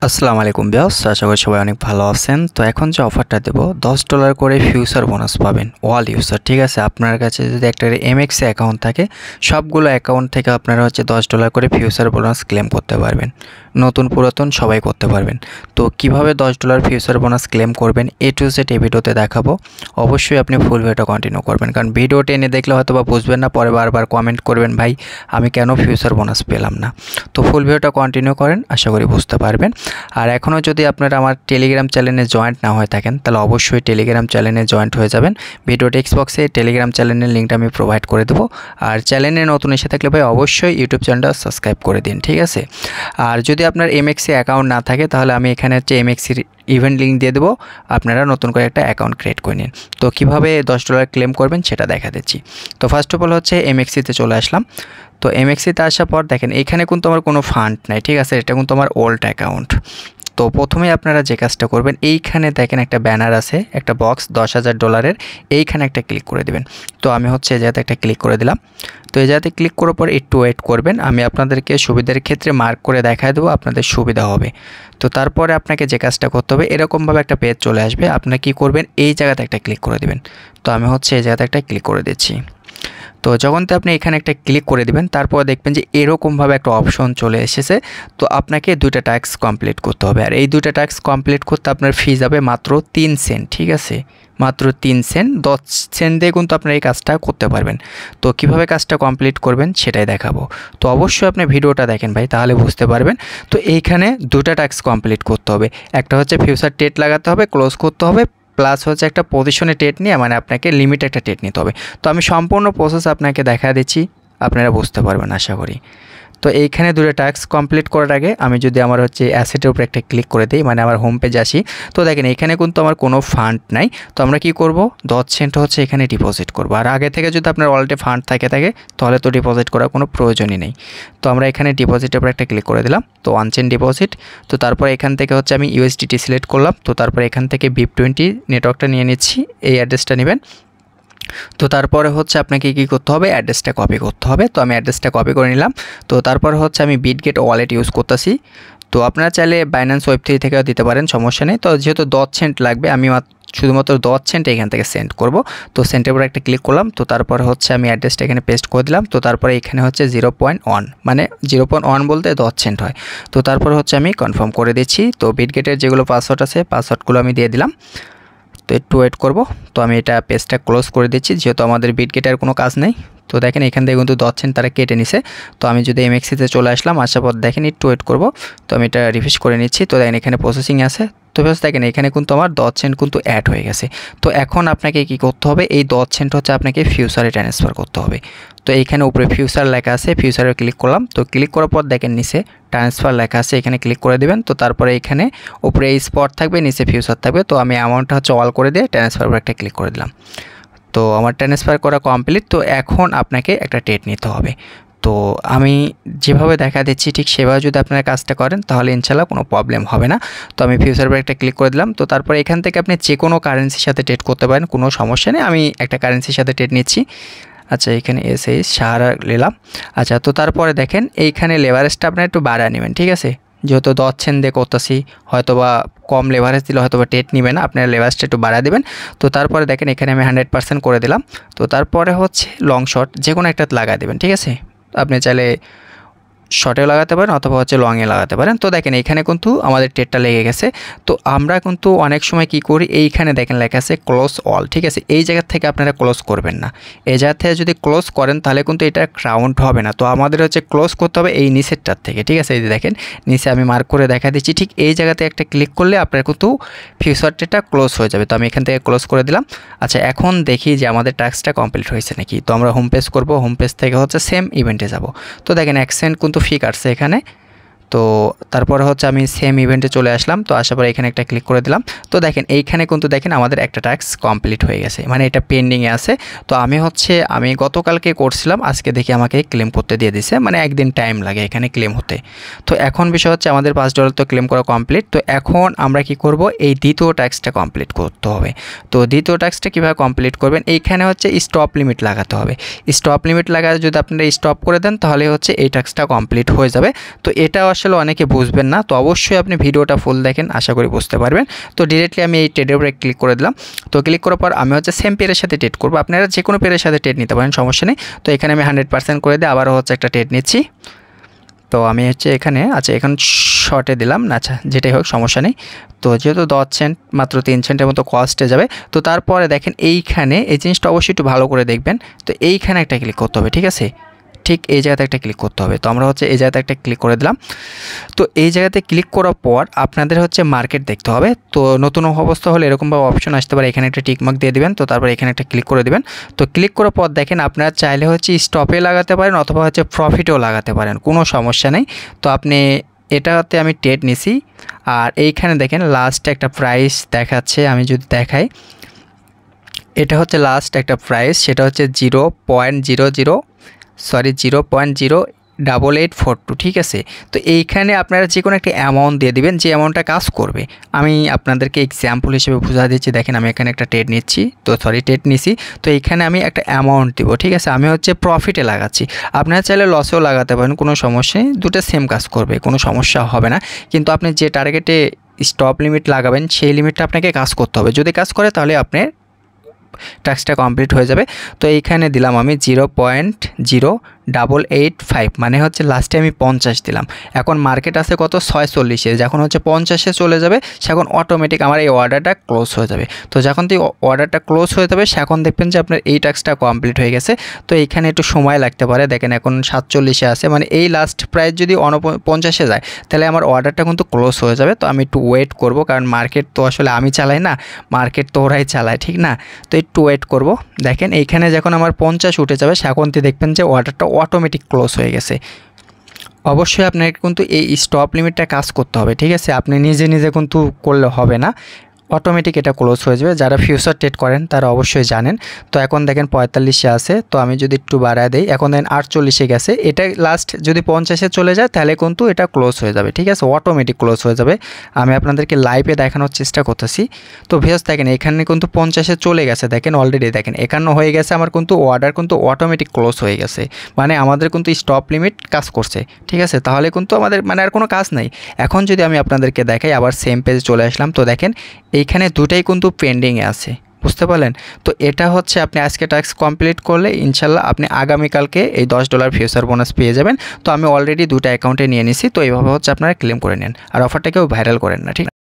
আসসালামু আলাইকুম ভিউয়ার্স, আশা করি সবাই অনেক ভালো আছেন। তো এখন যে অফারটা দেব $10 করে ফিউচার বোনাস পাবেন অল ইউজার। ঠিক আছে, আপনার কাছে যদি একটা এমএক্স অ্যাকাউন্ট থাকে সবগুলো অ্যাকাউন্ট থেকে আপনারা $10 করে ফিউচার বোনাস ক্লেম করতে পারবেন। নতুন পুরাতন সবাই করতে পারবেন। তো কিভাবে $10 ফিউচার বোনাস ক্লেম করবেন এ টু জেড এই ভিডিওতে দেখাবো। অবশ্যই আপনি ফুল ভিডিওটা কন্টিনিউ করবেন, কারণ ভিডিও টেনে দেখলে হয়তো বা বুঝবেন না, পরে বারবার কমেন্ট করবেন ভাই আমি কেন ফিউচার বোনাস পেলাম না। তো ফুল ভিডিওটা কন্টিনিউ করেন, আশা করি বুঝতে পারবেন। আর এখনও যদি আপনারা আমার টেলিগ্রাম চ্যানেলে জয়েন্ট না হয়ে থাকেন তাহলে অবশ্যই টেলিগ্রাম চ্যানেলে জয়েন্ট হয়ে যাবেন। ভিডিও টেক্সট বক্সে টেলিগ্রাম চ্যানেলের লিঙ্কটা আমি প্রোভাইড করে দেবো। আর চ্যানেলে নতুন এসে থাকলে ভাই অবশ্যই ইউটিউব চ্যানেলটা সাবস্ক্রাইব করে দিন, ঠিক আছে। আর যদি আপনার এমএক্সি অ্যাকাউন্ট না থাকে তাহলে আমি এখানে এমএক্সির ইভেন্ট লিঙ্ক দিয়ে দেবো, আপনারা নতুন করে একটা অ্যাকাউন্ট ক্রিয়েট করে নিন। তো কীভাবে $10 ক্লেম করবেন সেটা দেখা দিচ্ছি। তো ফার্স্ট অফ অল এমএক্সিতে চলে আসলাম। তো এমএক্সিতে আসার পর দেখেন এখানে কিন্তু আমার কোনো ফান্ড নাই, ঠিক আছে, এটা কিন্তু আমার ওল্ড অ্যাকাউন্ট। তো প্রথমে আপনারা যে কাজটা করবেন, এইখানে দেখেন একটা ব্যানার আছে, একটা বক্স $10,000, এইখানে একটা ক্লিক করে দেবেন। তো আমি এই জায়গাতে একটা ক্লিক করে দিলাম। তো এই জায়গাতে ক্লিক করার পর একটু ওয়েট করবেন, আমি আপনাদেরকে সুবিধার ক্ষেত্রে মার্ক করে দেখায় দেবো, আপনাদের সুবিধা হবে। তো তারপরে আপনাকে যে কাজটা করতে হবে, এরকমভাবে একটা পেজ চলে আসবে, আপনারা কী করবেন এই জায়গাতে একটা ক্লিক করে দেবেন। তো আমি এই জায়গাতে একটা ক্লিক করে দিচ্ছি। তো যখন আপনি এখানে একটা ক্লিক করে দিবেন তারপর দেখবেন যে এরকমভাবে একটা অপশন চলে এসেছে। তো আপনাকে 2টা টাস্ক কমপ্লিট করতে হবে, আর এই 2টা টাস্ক কমপ্লিট করতে আপনার ফি যাবে মাত্র 3 সেন্ট, ঠিক আছে, মাত্র 3 সেন্ট। 10 সেন্ট দিয়ে কিন্তু আপনার এই কাজটা করতে পারবেন। তো কিভাবে কাজটা কমপ্লিট করবেন সেটাই দেখাবো। তো অবশ্যই আপনি ভিডিওটা দেখেন ভাই, তাহলে বুঝতে পারবেন। তো এইখানে 2টা টাস্ক কমপ্লিট করতে হবে, একটা ফিউচার টেট লাগাতে হবে, ক্লোজ করতে হবে, প্লাস একটা পজিশনে টেট নিয়ে মানে আপনাকে লিমিট একটা টেট নিতে হবে। তো আমি সম্পূর্ণ প্রসেস আপনাকে দেখা দিচ্ছি, আপনারা বুঝতে পারবেন আশা করি। তো এইখানে 2টা টাস্ক কমপ্লিট করার আগে আমি যদি আমার অ্যাসেটের উপরে একটা ক্লিক করে দিই, মানে আমার হোম পেজে আসি, তো দেখেন এখানে কিন্তু আমার কোনো ফান্ড নাই। তো আমরা কি করব, 10 সেন্ট এখানে ডিপোজিট করব। আর আগে থেকে যদি আপনার ওয়ালেটে ফান্ড থাকে তাহলে তো ডিপোজিট করার কোনো প্রয়োজনই নেই। তো আমরা এখানে ডিপোজিটের উপরে একটা ক্লিক করে দিলাম। তো 1 সেন্ট ডিপোজিট। তো তারপর এখান থেকে আমি ইউএসডিটি সিলেক্ট করলাম। তো তারপর এখান থেকে BIP20 নেটওয়ার্কটা নিয়ে নিচ্ছি, এই অ্যাড্রেসটা নেবেন। তো তারপরে আপনাকে কী করতে হবে, অ্যাড্রেসটা কপি করতে হবে। তো আমি অ্যাড্রেসটা কপি করে নিলাম। তো তারপর আমি বিটগেট ওয়ালেট ইউজ করতেছি। তো আপনারা চাইলে বাইন্যান্স ওয়েব3 থেকেও দিতে পারেন, সমস্যা নেই। তো যেহেতু 10 সেন্ট লাগবে, আমি শুধুমাত্র 10 সেন্ট এখান থেকে সেন্ড করব। তো সেন্টের উপর একটা ক্লিক করলাম। তো তারপর আমি অ্যাড্রেসটা এখানে পেস্ট করে দিলাম। তো তারপরে এখানে 0.1, মানে 0.1 বলতে 10 সেন্ট হয়। তো তারপর আমি কনফার্ম করে দিচ্ছি। তো বিটগেটের যেগুলো পাসওয়ার্ড আছে পাসওয়ার্ডগুলো আমি দিয়ে দিলাম। তো একটু ওয়েট করব। তো আমি এটা পেজটা ক্লোজ করে দিচ্ছি, যেহেতু আমাদের বিটগেটের কোনো কাজ নেই। তো দেখেন এখান থেকে কিন্তু 10 সেন্ট তারা কেটে নিছে। তো আমি যদি এমএক্সিতে চলে আসলাম, আসার পর দেখেন একটু ওয়েট করব। তো আমি এটা রিফ্রেশ করে নিচ্ছি। তো দেখেন এখানে প্রসেসিং আছে। তো বেশ দেখেন এখানে কিন্তু আমার 10 সেন্ট কিন্তু অ্যাড হয়ে গেছে। তো এখন আপনাকে কি করতে হবে, এই 10 সেন্ট আপনাকে ফিউচারে ট্রান্সফার করতে হবে। তো এইখানে উপরে ফিউচার লেখা আছে, ফিউচারে ক্লিক করলাম। তো ক্লিক করার পর দেখেন নিচে ট্রান্সফার লেখা আছে, এখানে ক্লিক করে দেবেন। তো তারপরে এখানে উপরে এই স্পট থাকবে, নিচে ফিউচার থাকবে। তো আমি অ্যামাউন্টটা অল করে দিয়ে ট্রান্সফার উপরে একটা ক্লিক করে দিলাম। তো আমার ট্রান্সফার করা কমপ্লিট। তো এখন আপনাকে একটা টেট নিতে হবে। তো আমি যেভাবে দেখা দিচ্ছি ঠিক সেভাবে যদি আপনারা কাজটা করেন তাহলে ইনশাল্লাহ কোনো প্রবলেম হবে না। তো আমি ফিউচার উপরে একটা ক্লিক করে দিলাম। তো তারপরে এখান থেকে আপনি যে কোনো কারেন্সির সাথে ট্রেড করতে পারেন, কোনো সমস্যা নেই। আমি একটা কারেন্সির সাথে ট্রেড নিচ্ছি। আচ্ছা, এখানে সাহারা নিলাম। আচ্ছা, তো তারপরে দেখেন এইখানে লেভারেজটা আপনারা একটু বাড়ায় নেবেন, ঠিক আছে। যেহেতু 10 সেন্ট দিয়ে করতেছি, হয়তো বা কম লেভারেজ দিলে হয়তো বা টেট নেবে না, আপনারা লেভারেজটা একটু বাড়ায় দেবেন। তো তারপরে দেখেন এখানে আমি 100% করে দিলাম। তো তারপরে লং শর্ট যে কোনো একটা লাগায় দেবেন, ঠিক আছে। আপনি চাইলে শর্টেও লাগাতে পারেন অথবা লংয়ে লাগাতে পারেন। তো দেখেন এখানে কিন্তু আমাদের টেটটা লেগে গেছে। তো আমরা কিন্তু অনেক সময় কি করি, এইখানে দেখেন লেখা আছে ক্লোজ অল, ঠিক আছে। এই জায়গা থেকে আপনারা ক্লোজ করবেন না। এই জায়গা থেকে যদি ক্লোজ করেন তাহলে কিন্তু এটা কাউন্ট হবে না। তো আমাদের ক্লোজ করতে হবে এই নিচেরটার থেকে, ঠিক আছে। এই যে দেখেন নিচে আমি মার্ক করে দেখা দিচ্ছি, ঠিক এই জায়গাতে একটা ক্লিক করলে আপনার কিন্তু ফিউচার টেটটা ক্লোজ হয়ে যাবে। তো আমি এখান থেকে ক্লোজ করে দিলাম। আচ্ছা, এখন দেখি যে আমাদের টাস্কটা কমপ্লিট হয়েছে নাকি। তো আমরা হোম পেজ করবো, হোম পেজ থেকে সেম ইভেন্টে যাব। তো দেখেন 1 সেন্ট কিন্তু ফি কাটছে এখানে। তো তারপরে আমি সেম ইভেন্টে চলে আসলাম। তো আসার পরে এখানে একটা ক্লিক করে দিলাম। তো দেখেন এইখানে কিন্তু দেখেন আমাদের একটা টাস্ক কমপ্লিট হয়ে গেছে, মানে এটা পেন্ডিংয়ে আছে। তো আমি গতকালকে করছিলাম, আজকে দেখি আমাকে ক্লেম করতে দিয়ে দিছে, মানে একদিন টাইম লাগে এখানে ক্লেম হতে। তো এখন বিষয় আমাদের $5 তো ক্লেম করা কমপ্লিট। তো এখন আমরা কি করব, এই দ্বিতীয় টাস্কটা কমপ্লিট করতে হবে। তো দ্বিতীয় টাস্কটা কীভাবে কমপ্লিট করবেন, এইখানে স্টপ লিমিট লাগাতে হবে। স্টপ লিমিট লাগায় যদি আপনারা স্টপ করে দেন তাহলে এই টাস্কটা কমপ্লিট হয়ে যাবে। তো এটা আসলে অনেকে বুঝবেন না, তো অবশ্যই আপনি ভিডিওটা ফুল দেখেন, আশা করি বুঝতে পারবেন। তো ডিরেক্টলি আমি এই ট্রেডের উপরে ক্লিক করে দিলাম। তো ক্লিক করার পর আমি হচ্ছে সেম পেয়ারের সাথে ট্রেড করবো, আপনারা যে কোনো পেয়ারের সাথে ট্রেড নিতে পারেন, সমস্যা নেই। তো এখানে আমি 100% করে দিয়ে আবারও হচ্ছে একটা ট্রেড নিচ্ছি। তো আমি হচ্ছে এখানে এখন শর্টে দিলাম না, আচ্ছা যেটাই হোক সমস্যা নেই। তো যেহেতু 10 সেন্ট মাত্র 3 সেন্টের মতো কস্টে যাবে। তো তারপরে দেখেন এইখানে এই জিনিসটা অবশ্যই একটু ভালো করে দেখবেন। তো এইখানে একটা ক্লিক করতে হবে, ঠিক আছে, ঠিক এই জায়গাতে একটা ক্লিক করতে হবে। তো আমরা হচ্ছে এই জায়গাতে একটা ক্লিক করে দিলাম। তো এই জায়গাতে ক্লিক করার পর আপনাদের হচ্ছে মার্কেট দেখতে হবে। তো নতুন অবস্থা হলে এরকমভাবে অপশন আসতে পারে, এখানে একটা টিকমার্ক দিয়ে দিবেন। তো তারপর এখানে একটা ক্লিক করে দিবেন। তো ক্লিক করার পর দেখেন আপনারা চাইলে হচ্ছে স্টপে লাগাতে পারেন অথবা হচ্ছে প্রফিটেও লাগাতে পারেন, কোনো সমস্যা নেই। তো আপনি এটাতে আমি ট্রেড নিছি। আর এইখানে দেখেন লাস্টে একটা প্রাইস দেখাচ্ছে, আমি যদি দেখাই, এটা হচ্ছে লাস্ট একটা প্রাইস, সেটা হচ্ছে 0.8842, ঠিক আছে। তো এইখানে আপনারা যে কোনো একটা অ্যামাউন্ট দিয়ে দিবেন, যে অ্যামাউন্টটা কাজ করবে। আমি আপনাদেরকে এক্সাম্পল হিসেবে বুঝা দিচ্ছি, দেখেন আমি এখানে একটা ট্রেড নিচ্ছি, ট্রেড নিছি। তো এইখানে আমি একটা অ্যামাউন্ট দিব, ঠিক আছে, আমি হচ্ছে প্রফিটে লাগাচ্ছি। আপনারা চাইলে লসেও লাগাতে পারেন, কোনো সমস্যা নেই, দুটো সেম কাজ করবে, কোনো সমস্যা হবে না। কিন্তু আপনি যে টার্গেটে স্টপ লিমিট লাগাবেন সেই লিমিটটা আপনাকে কাজ করতে হবে, যদি কাজ করে তাহলে আপনার টাস্কটা কমপ্লিট হয়ে যাবে। তো এইখানে দিলাম আমি 0.0885, মানে হচ্ছে লাস্টে আমি 50 দিলাম। এখন মার্কেট আছে কত 640-এ, যখন হচ্ছে 50-এ চলে যাবে সেখন অটোমেটিক আমার এই অর্ডারটা ক্লোজ হয়ে যাবে। তো যখন তো অর্ডারটা ক্লোজ হয়ে যাবে সেখন দেখবেন যে আপনার এই টাস্কটা কমপ্লিট হয়ে গেছে। তো এইখানে একটু সময় লাগতে পারে, দেখেন এখন 47-এ আছে, মানে এই লাস্ট প্রাইস যদি 49-এ যায় তাহলে আমার অর্ডারটা কিন্তু ক্লোজ হয়ে যাবে। তো আমি একটু ওয়েট করব, কারণ মার্কেট তো আসলে আমি চালাই না, মার্কেট তো ওরাই চালায়, ঠিক না। তো একটু ওয়েট করব। দেখেন এইখানে যখন আমার 50 উঠে যাবে সেখনতে দেখবেন যে অর্ডারটা অটোমেটিক ক্লোজ হয়ে গেছে। অবশ্যই আপনাকে কিন্তু এই স্টপ লিমিটটা কাজ করতে হবে, ঠিক আছে, আপনি নিজে নিজে কিন্তু করলে হবে না, অটোমেটিক এটা ক্লোজ হয়ে যাবে। যারা ফিউচার ট্রেড করেন তারা অবশ্যই জানেন। তো এখন দেখেন 45-এ আছে, তো আমি যদি একটু বাড়ায় দেই, এখন দেখেন 48-এ গেছে। এটা লাস্ট যদি 50-এ চলে যায় তাহলে কিন্তু এটা ক্লোজ হয়ে যাবে, ঠিক আছে, অটোমেটিক ক্লোজ হয়ে যাবে। আমি আপনাদেরকে লাইভে দেখানোর চেষ্টা করতেছি। তো ভিউয়ার্স দেখেন এখানে কিন্তু 50-এ চলে গেছে, দেখেন অলরেডি দেখেন 51 হয়ে গেছে, আমার কিন্তু অর্ডার কিন্তু অটোমেটিক ক্লোজ হয়ে গেছে, মানে আমাদের কিন্তু স্টপ লিমিট কাজ করছে, ঠিক আছে। তাহলে কিন্তু আমাদের মানে আর কোনো কাজ নাই। এখন যদি আমি আপনাদেরকে দেখাই, আবার সেম পেজে চলে আসলাম, তো দেখেন এইখানে দুটাই কিন্তু পেন্ডিংয়ে আছে, বুঝতে পারলেন। তো এটা হচ্ছে আপনি আজকে টাস্ক কমপ্লিট করলে ইনশাল্লাহ আপনি আগামীকালকে এই $10 ফিউচার বোনাস পেয়ে যাবেন। তো আমি অলরেডি দুটো অ্যাকাউন্টে নিয়ে নিছি। তো এইভাবে হচ্ছে আপনারা ক্লেম করে নেন, আর অফারটাকেও ভাইরাল করেন না, ঠিক আছে।